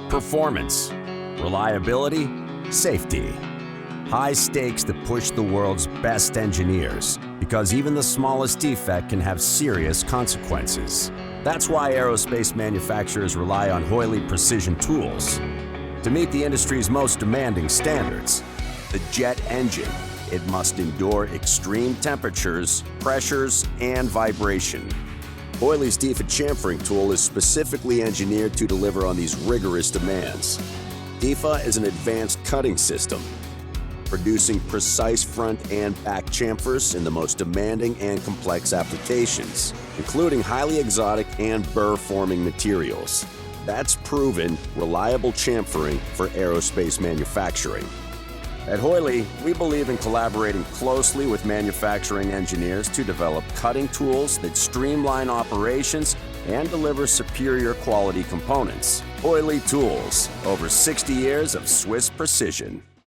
Performance, reliability, safety. High stakes that push the world's best engineers, because even the smallest defect can have serious consequences. That's why aerospace manufacturers rely on Heule precision tools. To meet the industry's most demanding standards, the jet engine, it must endure extreme temperatures, pressures, and vibration. Heule's DEFA chamfering tool is specifically engineered to deliver on these rigorous demands. DEFA is an advanced cutting system, producing precise front and back chamfers in the most demanding and complex applications, including highly exotic and burr-forming materials. That's proven, reliable chamfering for aerospace manufacturing. At Heule, we believe in collaborating closely with manufacturing engineers to develop cutting tools that streamline operations and deliver superior quality components. Heule Tools, over 60 years of Swiss precision.